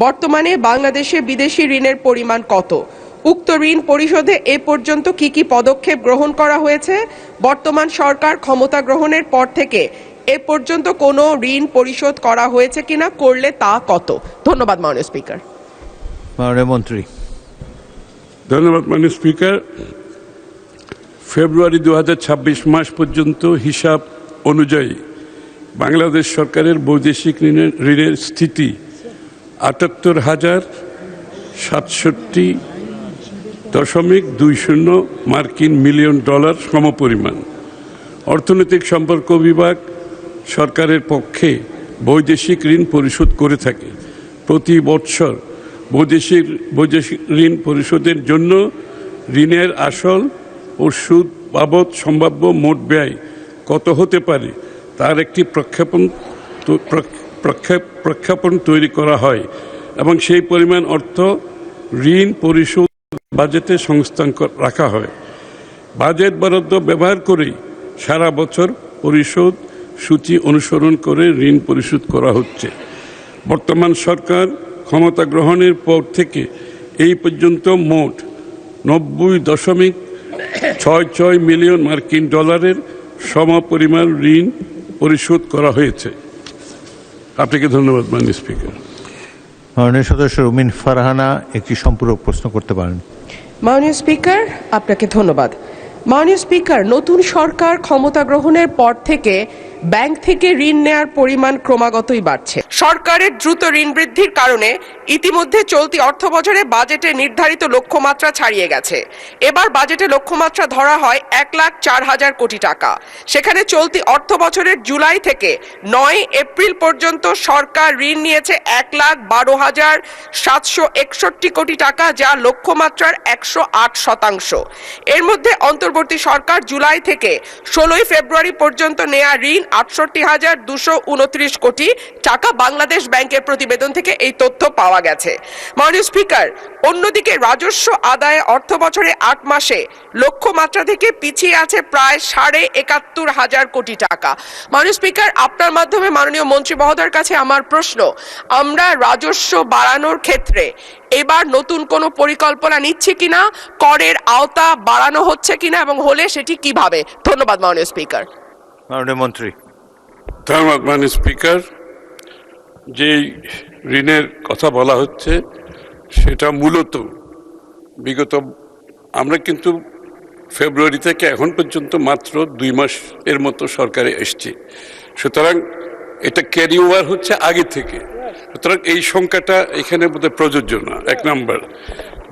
বর্তমানে বাংলাদেশে বিদেশি ঋণের পরিমাণ কত? উক্ত ঋণ পরিশোধে এ পর্যন্ত কি কি পদক্ষেপ গ্রহণ করা হয়েছে? বর্তমান সরকার ক্ষমতা গ্রহণের পর থেকে এ পর্যন্ত কোনো ঋণ পরিশোধ করা হয়েছে কিনা, করলে তা কত? ধন্যবাদ মাননীয় স্পিকার। মাননীয় মন্ত্রী। ধন্যবাদ মাননীয় স্পিকার। ফেব্রুয়ারি 2026 মাস পর্যন্ত হিসাব অনুযায়ী বাংলাদেশ সরকারের বৈদেশিক ঋণের স্থিতি ৭৮,067.20 মার্কিন মিলিয়ন ডলার সমপরিমাণ। অর্থনৈতিক সম্পর্ক বিভাগ সরকারের পক্ষে বৈদেশিক ঋণ পরিশোধ করে থাকে। প্রতি বৎসর বৈদেশিক ঋণ পরিশোধের জন্য ঋণের আসল ও সুদ বাবদ সম্ভাব্য মোট ব্যয় কত হতে পারে তার একটি প্রক্ষেপণ তৈরি করা হয় এবং সেই পরিমাণ অর্থ ঋণ পরিশোধ বাজেটে সংস্থান রাখা হয়। বাজেট বরাদ্দ ব্যবহার করেই সারা বছর পরিশোধ সূচি অনুসরণ করে ঋণ পরিশোধ করা হচ্ছে। বর্তমান সরকার ক্ষমতা গ্রহণের পর থেকে এই পর্যন্ত মোট 90.66 মিলিয়ন মার্কিন ডলারের সমপরিমাণ ঋণ পরিশোধ করা হয়েছে। আপনাকে ধন্যবাদ মাননীয় স্পিকার। মাননীয় সদস্য রুমিন ফারহানা একটি সম্পূরক প্রশ্ন করতে পারেন। মাননীয় স্পিকার, আপনাকে ধন্যবাদ। মাননীয় স্পিকার, নতুন সরকার ক্ষমতা গ্রহণের পর থেকে ব্যাংক থেকে ঋণ নেয়ার পরিমাণ ক্রমাগতই বাড়ছে। সরকারের দ্রুত ঋণ বৃদ্ধির কারণে ইতিমধ্যে চলতি অর্থবছরে বাজেটে নির্ধারিত লক্ষ্যমাত্রা ছাড়িয়ে গেছে। এবার বাজেটে লক্ষ্যমাত্রা ধরা হয় 1,04,000 কোটি টাকা। সেখানে চলতি অর্থবছরের জুলাই থেকে 9 এপ্রিল পর্যন্ত সরকার ঋণ নিয়েছে 1,12,761 কোটি টাকা, যা লক্ষ্যমাত্রার 108%। এর মধ্যে অন্তর্বর্তী সরকার জুলাই থেকে 16 ফেব্রুয়ারি পর্যন্ত নেয়া ঋণ 68,229 কোটি টাকা। বাংলাদেশ ব্যাংকের প্রতিবেদন থেকে এই তথ্য পাওয়া গেছে। মাননীয় স্পিকার, অন্যদিকে রাজস্ব আদায়ে অর্থ বছরে 8 মাসে লক্ষ্যমাত্রা থেকে পিছিয়ে আছে প্রায় 71,500 কোটি টাকা। মাননীয় স্পিকার, আপনার মাধ্যমে মাননীয় মন্ত্রী মহোদয়ের কাছে আমার প্রশ্ন, আমরা রাজস্ব বাড়ানোর ক্ষেত্রে এবার নতুন কোনো পরিকল্পনা নিচ্ছি কিনা, করের আওতা বাড়ানো হচ্ছে কিনা এবং হলে সেটি কিভাবে? ধন্যবাদ মাননীয় স্পিকার। মাননীয় মন্ত্রী। ধন্যবাদ মাননীয় স্পিকার। যে ঋণের কথা বলা হচ্ছে সেটা মূলত বিগত আমরা কিন্তু ফেব্রুয়ারি থেকে এখন পর্যন্ত মাত্র 2 মাস এর মতো সরকারে এসছে, সুতরাং এটা ক্যারি ওভার হচ্ছে আগে থেকে, সুতরাং এই সংখ্যাটা এখানে বোধহয় প্রযোজ্য না, 1 নাম্বার।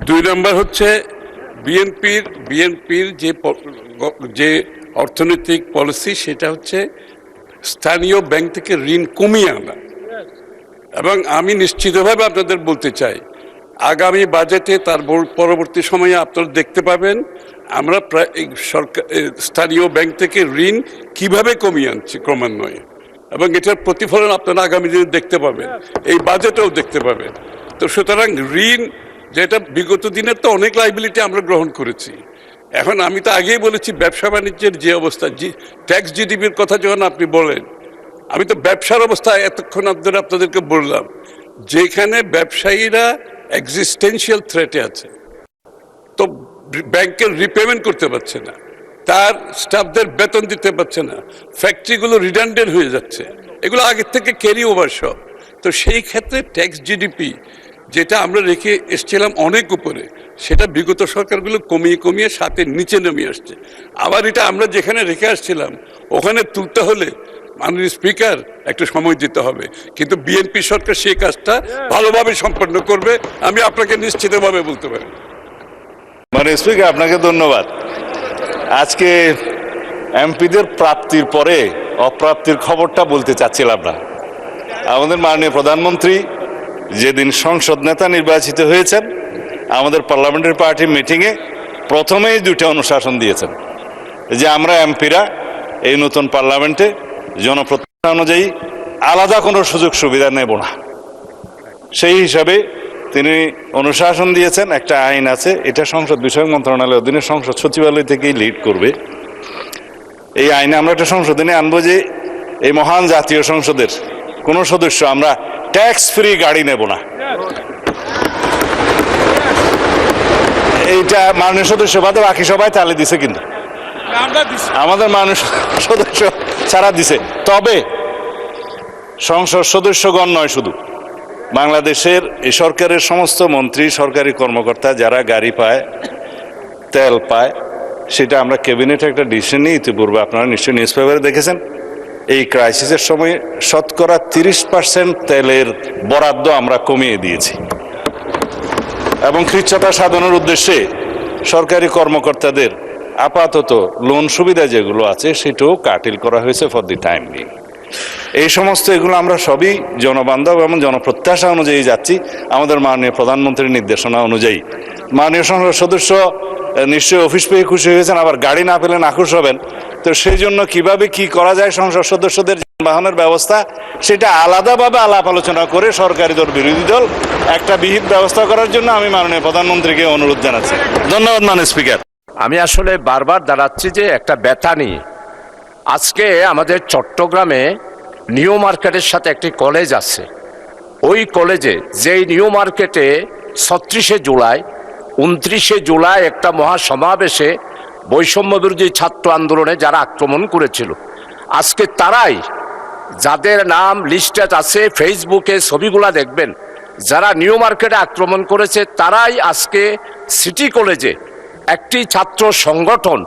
2 নাম্বার হচ্ছে বিএনপির যে অর্থনৈতিক পলিসি সেটা হচ্ছে স্থানীয় ব্যাংক থেকে ঋণ কমিয়ে আনা। এবং আমি নিশ্চিতভাবে আপনাদের বলতে চাই, আগামী বাজেটে তার পরবর্তী সময়ে আপনারা দেখতে পাবেন আমরা প্রায় স্থানীয় ব্যাংক থেকে ঋণ কিভাবে কমিয়ে আনছি ক্রমান্বয়ে, এবং এটার প্রতিফলন আপনারা আগামী দিনে দেখতে পাবেন, এই বাজেটেও দেখতে পাবেন। তো সুতরাং ঋণ যেটা বিগত দিনের তো অনেক লাইবিলিটি আমরা গ্রহণ করেছি। এখন আমি তো আগেই বলেছি ব্যবসা বাণিজ্যের যে অবস্থা, ট্যাক্স জিডিপির কথা যখন আপনি বলেন, আমি তো ব্যবসার অবস্থা এতক্ষণ আপনাদেরকে বললাম, যেখানে ব্যবসায়ীরা এক্সিস্টেন্সিয়াল থ্রেটে আছে, তো ব্যাংকের রিপেমেন্ট করতে পারছে না, তার স্টাফদের বেতন দিতে পারছে না, ফ্যাক্টরিগুলো রিডান্ডেন্ট হয়ে যাচ্ছে, এগুলো আগের থেকে ক্যারি ওভার সব। তো সেই ক্ষেত্রে ট্যাক্স জিডিপি যেটা আমরা রেখে এসেছিলাম অনেক উপরে, সেটা বিগত সরকারগুলো কমিয়ে কমিয়ে সাথে নিচে নেমে আসছে। আবার এটা আমরা যেখানে রেখে আসছিলাম ওখানে তুলতে হলে মাননীয় স্পিকার একটু সময় দিতে হবে, কিন্তু বিএনপি সরকার সেই কাজটা ভালোভাবে সম্পন্ন করবে, আমি আপনাকে নিশ্চিতভাবে বলতে পারি। মাননীয় স্পিকার, আপনাকে ধন্যবাদ। আজকে এমপিদের প্রাপ্তির পরে অপ্রাপ্তির খবরটা বলতে চাচ্ছিলাম না। আমাদের মাননীয় প্রধানমন্ত্রী যেদিন সংসদ নেতা নির্বাচিত হয়েছেন, আমাদের পার্লামেন্টারি পার্টির মিটিংয়ে প্রথমেই 2টা অনুশাসন দিয়েছেন যে আমরা এমপিরা এই নতুন পার্লামেন্টে জনপ্রতিনিধি অনুযায়ী আলাদা কোনো সুযোগ সুবিধা নেব না। সেই হিসাবে তিনি অনুশাসন দিয়েছেন, একটা আইন আছে, এটা সংসদ বিষয়ক মন্ত্রণালয়ের অধীনে সংসদ সচিবালয় থেকেই লিড করবে। এই আইনে আমরা একটা সংশোধনী আনবো যে এই মহান জাতীয় সংসদের কোনো সদস্য আমরা ট্যাক্স ফ্রি গাড়ি নেব না। এইটা মাননীয় সদস্য বাদে বাকি সবাই তালে দিছে, কিন্তু আমাদের মাননীয় সদস্য ছাড়া দিছে। তবে সংসদ সদস্যগণ নয়, শুধু বাংলাদেশের এই সরকারের সমস্ত মন্ত্রী, সরকারি কর্মকর্তা যারা গাড়ি পায়, তেল পায়, সেটা আমরা ক্যাবিনেটে একটা ডিসিশন নিই। ইতিপূর্বে আপনারা নিশ্চয়ই নিউজ পেপারে দেখেছেন, এই ক্রাইসিসের সময় শতকরা 30% তেলের বরাদ্দ আমরা কমিয়ে দিয়েছি এবং কৃচ্ছ্রতা সাধনের উদ্দেশ্যে সরকারি কর্মকর্তাদের আপাতত লোন সুবিধা যেগুলো আছে সেটাও কাটিল করা হয়েছে ফর দি টাইম বিং। এই সমস্ত এগুলো আমরা সবই জনবান্ধব এবং জনপ্রত্যাশা অনুযায়ী যাচ্ছি, আমাদের মাননীয় প্রধানমন্ত্রীর নির্দেশনা অনুযায়ী। মাননীয় সংসদ সদস্য নিশ্চয়ই অফিস পেয়ে খুশি হয়েছেন, আবার গাড়ি না পেলে নাখুশ হবেন। তো সেই জন্য কিভাবে কি করা যায় সংসদ সদস্যদের যানবাহনের ব্যবস্থা, সেটা আলাদাভাবে আলাপ আলোচনা করে সরকারি দল বিরোধী দল একটা বিহিত ব্যবস্থা করার জন্য আমি মাননীয় প্রধানমন্ত্রীকে অনুরোধ জানাচ্ছি। ধন্যবাদ মাননীয় স্পিকার। আমি আসলে বারবার দাঁড়াচ্ছি যে একটা ব্যথা নিয়ে। আজকে আমাদের চট্টগ্রামে নিউ মার্কেটের সাথে একটি কলেজ আছে। ওই কলেজে, যেই নিউ মার্কেটে 36শে জুলাই 29শে জুলাই একটা মহাসমাবেশে বৈষম্য বিরোধী ছাত্র আন্দোলনে যারা আক্রমণ করেছিল, আজকে তারাই, যাদের নাম লিস্টে আছে, ফেসবুকে ছবিগুলা দেখবেন, যারা নিউ মার্কেটে আক্রমণ করেছে তারাই আজকে সিটি কলেজে একটি ছাত্র সংগঠন,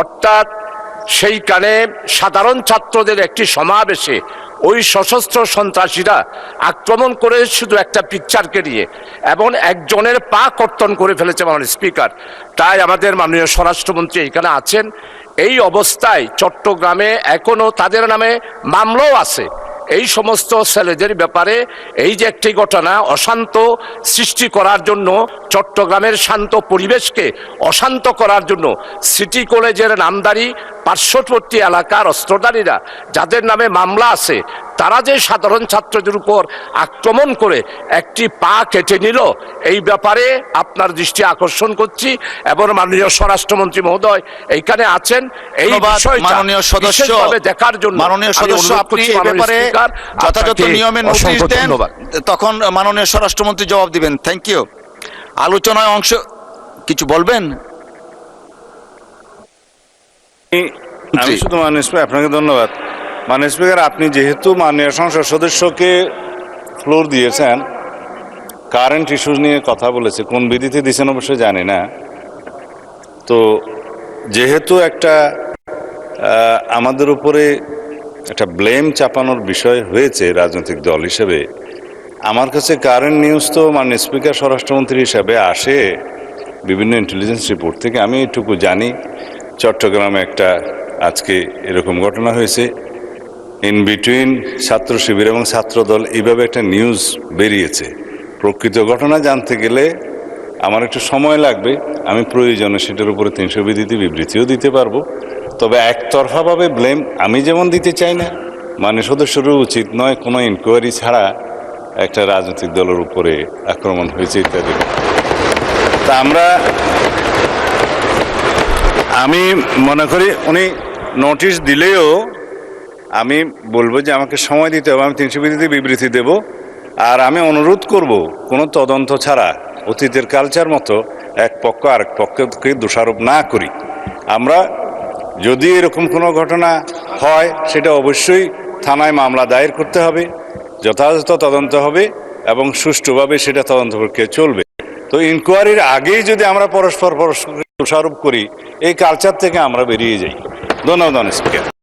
অর্থাৎ সেইখানে সাধারণ ছাত্রদের একটি সমাবেশে ওই সশস্ত্র সন্ত্রাসীরা আক্রমণ করে শুধু একটা পিকচারকে নিয়ে, এবং একজনের পা কর্তন করে ফেলেছে মাননীয় স্পিকার। তাই আমাদের মাননীয় স্বরাষ্ট্রমন্ত্রী এখানে আছেন। এই অবস্থায় চট্টগ্রামে এখনো তাদের নামে মামলাও আছে। এই সমস্ত ছেলেদের ব্যাপারে এই যে একটি ঘটনা অশান্ত সৃষ্টি করার জন্য, চট্টগ্রামের শান্ত পরিবেশকে অশান্ত করার জন্য সিটি কলেজের নামদারি পার্শ্ববর্তী এলাকার অস্ত্রধারীরা যাদের নামে মামলা আছে, তারা যে সাধারণ ছাত্রদের উপর আক্রমণ করে একটি পা কেটে নিল, এই ব্যাপারে আপনার দৃষ্টি আকর্ষণ করছি। এবং মাননীয় স্বরাষ্ট্রমন্ত্রী মহোদয় এইখানে আছেন, এই বিষয়টা মাননীয় সদস্য বিশেষভাবে দেখার জন্য। মাননীয় সদস্য, আপনি এই ব্যাপারে যথাযথ নিয়মে নোটিশ দেন, তখন মাননীয় স্বরাষ্ট্রমন্ত্রী জবাব দিবেন। Thank you. আলোচনায় অংশ কিছু বলবেন? আমি শুধু মাননীয় স্পিকার, আপনাকে ধন্যবাদ। মাননীয় স্পিকার, আপনি যেহেতু মাননীয় সংসদ সদস্যকে ফ্লোর দিয়েছেন, কারেন্ট ইস্যুজ নিয়ে কথা বলেছে, কোন বিধিতে দিয়েছেন অবশ্যই জানি না। তো যেহেতু একটা আমাদের উপরে একটা ব্লেম চাপানোর বিষয় হয়েছে রাজনৈতিক দল হিসেবে, আমার কাছে কারেন্ট নিউজ তো মাননীয় স্পিকার স্বরাষ্ট্রমন্ত্রী হিসাবে আসে বিভিন্ন ইন্টেলিজেন্স রিপোর্ট থেকে। আমি এটুকু জানি চট্টগ্রামে একটা আজকে এরকম ঘটনা হয়েছে, ইন বিটুইন ছাত্র শিবির এবং ছাত্রদল, এইভাবে একটা নিউজ বেরিয়েছে। প্রকৃত ঘটনা জানতে গেলে আমার একটু সময় লাগবে। আমি প্রয়োজনে সেটার উপরে 300 বিধিতে বিবৃতিও দিতে পারবো। তবে একতরফাভাবে ব্লেম আমি যেমন দিতে চাই না, মানে সদস্যরও উচিত নয় কোনো ইনকোয়ারি ছাড়া একটা রাজনৈতিক দলের উপরে আক্রমণ হয়েছে ইত্যাদি। তা আমি মনে করি উনি নোটিশ দিলেও আমি বলবো যে আমাকে সময় দিতে হবে, আমি 300 বিধিতে বিবৃতি দেব। আর আমি অনুরোধ করব কোনো তদন্ত ছাড়া অতীতের কালচার মতো এক পক্ষ আরেক পক্ষকে দোষারোপ না করি। আমরা যদি এরকম কোনো ঘটনা হয় সেটা অবশ্যই থানায় মামলা দায়ের করতে হবে, যথাযথ তদন্ত হবে এবং সুষ্ঠুভাবে সেটা তদন্ত প্রক্রিয়া চলবে। তো ইনকোয়ারির আগেই যদি আমরা পরস্পরকে দোষারোপ করি, এই কালচার থেকে আমরা বেরিয়ে যাই। ধন্যবাদ স্পিকার।